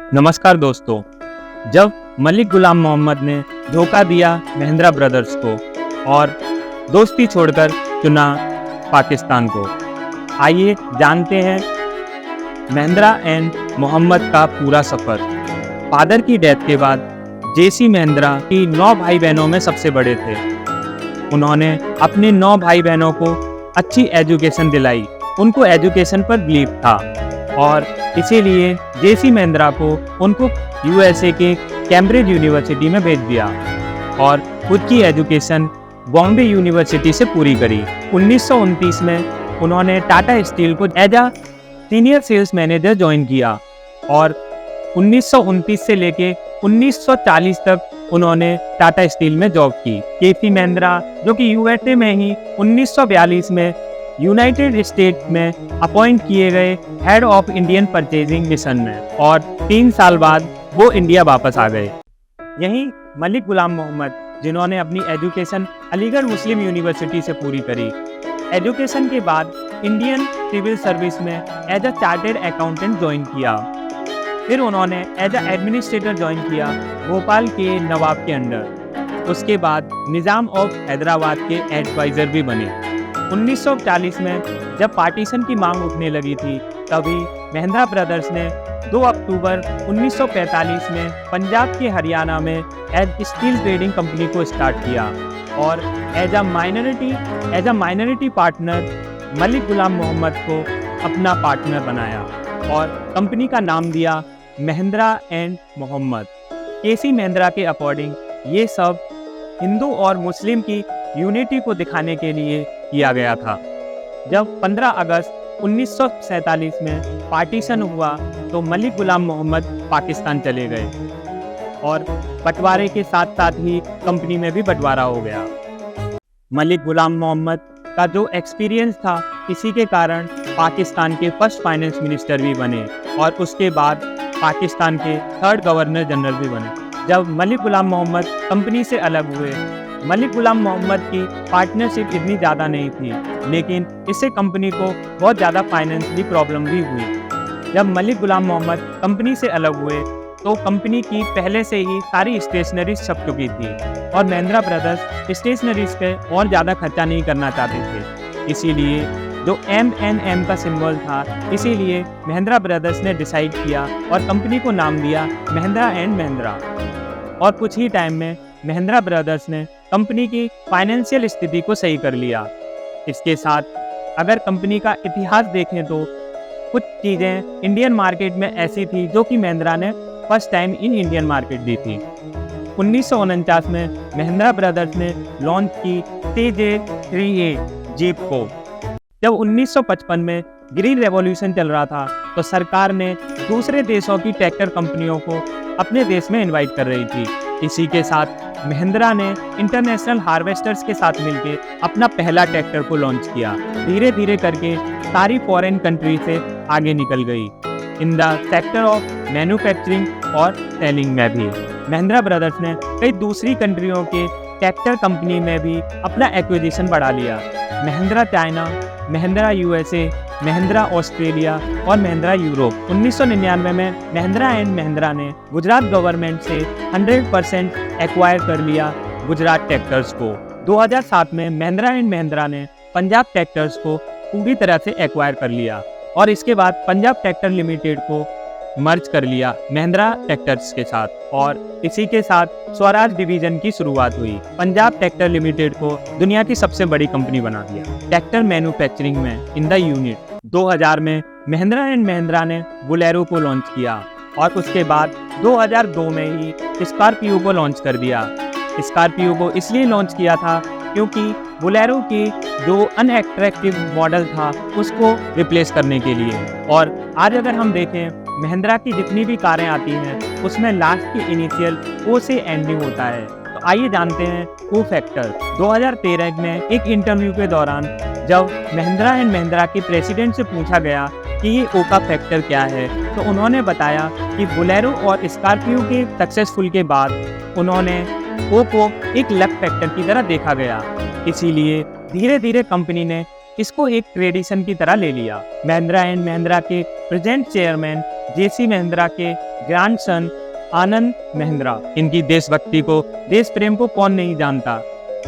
नमस्कार दोस्तों। जब मलिक गुलाम मोहम्मद ने धोखा दिया महिंद्रा ब्रदर्स को और दोस्ती छोड़कर चुना पाकिस्तान को, आइए जानते हैं महिंद्रा एंड मोहम्मद का पूरा सफ़र। फादर की डेथ के बाद जेसी महिंद्रा की 9 भाई बहनों में सबसे बड़े थे। उन्होंने अपने 9 भाई बहनों को अच्छी एजुकेशन दिलाई। उनको एजुकेशन पर बिलीव था और इसीलिए जेसी महिंद्रा को उनको यूएसए के कैम्ब्रिज यूनिवर्सिटी में भेज दिया और खुद की एजुकेशन बॉम्बे यूनिवर्सिटी से पूरी करी। 1929 में उन्होंने टाटा स्टील को as a senior sales manager join किया और 1929 से लेके 1940 तक उन्होंने टाटा स्टील में जॉब की। जेसी महिंद्रा जो कि यूएसए में ही 1942 में यूनाइटेड स्टेट में अपॉइंट किए गए head of Indian purchasing mission में और 3 साल बाद वो इंडिया वापस आ गए। यहीं मलिक गुलाम मोहम्मद जिन्होंने अपनी एजुकेशन अलीगढ़ मुस्लिम यूनिवर्सिटी से पूरी करी। एजुकेशन के बाद इंडियन सिविल सर्विस में as a chartered accountant join किया। फिर उन्होंने एज अ एडमिनिस्ट्रेटर ज्वाइन किया भोपाल के नवाब के अंडर। उसके बाद निज़ाम ऑफ हैदराबाद के एडवाइज़र भी बने। 1940 में जब पार्टीशन की मांग उठने लगी थी, तभी महिंद्रा ब्रदर्स ने 2 अक्टूबर 1945 में पंजाब के हरियाणा में एज स्टील ट्रेडिंग कंपनी को स्टार्ट किया और as a minority partner Malik Ghulam Mohammad को अपना पार्टनर बनाया और कंपनी का नाम दिया महिंद्रा एंड मोहम्मद। केसी महिंद्रा के अकॉर्डिंग ये सब हिंदू और मुस्लिम की यूनिटी को दिखाने के लिए किया गया था। जब 15 अगस्त 1947 में पार्टीशन हुआ तो मलिक गुलाम मोहम्मद पाकिस्तान चले गए और बंटवारे के साथ साथ ही कंपनी में भी बंटवारा हो गया। मलिक गुलाम मोहम्मद का जो एक्सपीरियंस था, इसी के कारण पाकिस्तान के फर्स्ट फाइनेंस मिनिस्टर भी बने और उसके बाद पाकिस्तान के 3rd गवर्नर जनरल भी बने। जब मलिक गुलाम मोहम्मद कंपनी से अलग हुए, मलिक गुलाम मोहम्मद की पार्टनरशिप इतनी ज़्यादा नहीं थी, लेकिन इससे कंपनी को बहुत ज़्यादा फाइनेंशियली प्रॉब्लम भी हुई। जब मलिक गुलाम मोहम्मद कंपनी से अलग हुए तो कंपनी की पहले से ही सारी स्टेशनरीज छप चुकी थी और महिंद्रा ब्रदर्स स्टेशनरीज पे और ज़्यादा खर्चा नहीं करना चाहते थे। इसीलिए जो M&M का सिंबल था, इसीलिए महिंद्रा ब्रदर्स ने डिसाइड किया और कंपनी को नाम दिया महिंद्रा एंड महिंद्रा। और कुछ ही टाइम में महिंद्रा ब्रदर्स ने कंपनी की फाइनेंशियल स्थिति को सही कर लिया। इसके साथ अगर कंपनी का इतिहास देखें तो कुछ चीज़ें इंडियन मार्केट में ऐसी थी जो कि महिंद्रा ने first time in Indian market दी थी। 1949 में महिंद्रा ब्रदर्स ने लॉन्च की CJ3A जीप को। जब 1955 में ग्रीन रेवोल्यूशन चल रहा था तो सरकार ने दूसरे देशों की ट्रैक्टर कंपनियों को अपने देश में इनवाइट कर रही थी। इसी के साथ महिंद्रा ने इंटरनेशनल हार्वेस्टर्स के साथ मिलकर अपना पहला ट्रैक्टर को लॉन्च किया। धीरे धीरे करके सारी फॉरेन कंट्री से आगे निकल गई in the sector of manufacturing और सेलिंग में भी। महिंद्रा ब्रदर्स ने कई दूसरी कंट्रियों के ट्रैक्टर कंपनी में भी अपना एक्विजिशन बढ़ा लिया। Mahindra China, Mahindra USA, Mahindra Australia और महिंद्रा यूरोप। 1999 में महिंद्रा एंड महिंद्रा ने गुजरात गवर्नमेंट से 100% एक्वायर कर लिया गुजरात ट्रैक्टर्स को। 2007 में महिंद्रा एंड महिंद्रा ने पंजाब ट्रैक्टर्स को पूरी तरह से एक्वायर कर लिया और इसके बाद पंजाब ट्रैक्टर लिमिटेड को मर्ज कर लिया महिंद्रा ट्रैक्टर्स के साथ और इसी के साथ स्वराज डिवीजन की शुरुआत हुई। पंजाब ट्रैक्टर लिमिटेड को दुनिया की सबसे बड़ी कंपनी बना दिया ट्रैक्टर मैन्युफैक्चरिंग में इन द यूनिट। 2000 में महिंद्रा एंड महिंद्रा ने बोलेरो को लॉन्च किया और उसके बाद 2002 में ही स्कॉर्पियो को लॉन्च कर दिया। स्कॉर्पियो को इसलिए लॉन्च किया था क्योंकि बोलेरो की जो अनअट्रैक्टिव मॉडल था उसको रिप्लेस करने के लिए। और आज अगर हम देखें महिंद्रा की जितनी भी कारें आती हैं उसमें लास्ट की इनिशियल O से एंडिंग होता है। तो आइए जानते हैं O फैक्टर। 2013 में एक इंटरव्यू के दौरान जब महिंद्रा एंड महिंद्रा के प्रेसिडेंट से पूछा गया कि ये O का फैक्टर क्या है, तो उन्होंने बताया कि बोलेरो और स्कॉर्पियो के सक्सेसफुल के बाद उन्होंने O को एक लक फैक्टर की तरह देखा गया। इसीलिए धीरे धीरे कंपनी ने इसको एक ट्रेडिशन की तरह ले लिया। महिंद्रा एंड महिंद्रा के प्रेजेंट चेयरमैन जेसी महिंद्रा के ग्रैंडसन आनंद महिंद्रा। इनकी देशभक्ति को, देश प्रेम को कौन नहीं जानता।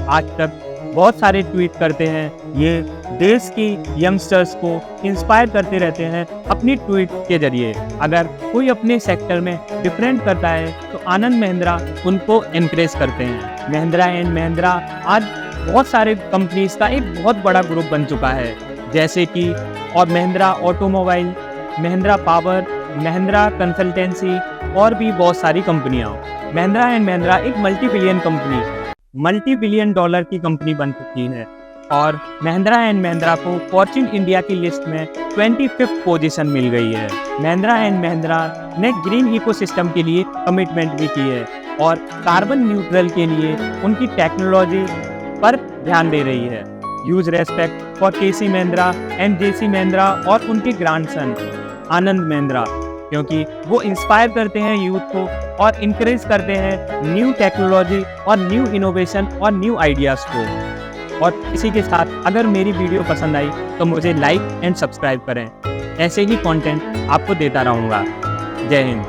आज तक बहुत सारे ट्वीट करते हैं, ये देश की यंगस्टर्स को इंस्पायर करते रहते हैं अपनी ट्वीट के जरिए। अगर कोई अपने सेक्टर में डिफरेंट करता है तो आनंद महिंद्रा उनको एनकरेज करते हैं। महिंद्रा एंड महिंद्रा आज बहुत सारे कंपनीज का एक बहुत बड़ा ग्रुप बन चुका है, जैसे कि और Mahindra automobile, Mahindra power, Mahindra consultancy और भी बहुत सारी कंपनियां। महिंद्रा एंड महिंद्रा एक मल्टी बिलियन डॉलर की कंपनी बन चुकी है और महिंद्रा एंड महिंद्रा को फॉर्च्यून इंडिया की लिस्ट में 25th पोजीशन मिल गई है। महिंद्रा एंड महिंद्रा ने ग्रीन इकोसिस्टम के लिए कमिटमेंट भी की है और कार्बन न्यूट्रल के लिए उनकी टेक्नोलॉजी पर ध्यान दे रही है। Huge respect for KC Mahindra and JC Mahindra और उनके ग्रैंडसन आनंद महिंद्रा, क्योंकि वो इंस्पायर करते हैं यूथ को और इनकरेज करते हैं न्यू टेक्नोलॉजी और न्यू इनोवेशन और न्यू आइडियाज़ को। और इसी के साथ अगर मेरी वीडियो पसंद आई तो मुझे लाइक एंड सब्सक्राइब करें। ऐसे ही कंटेंट आपको देता रहूँगा। जय हिंद।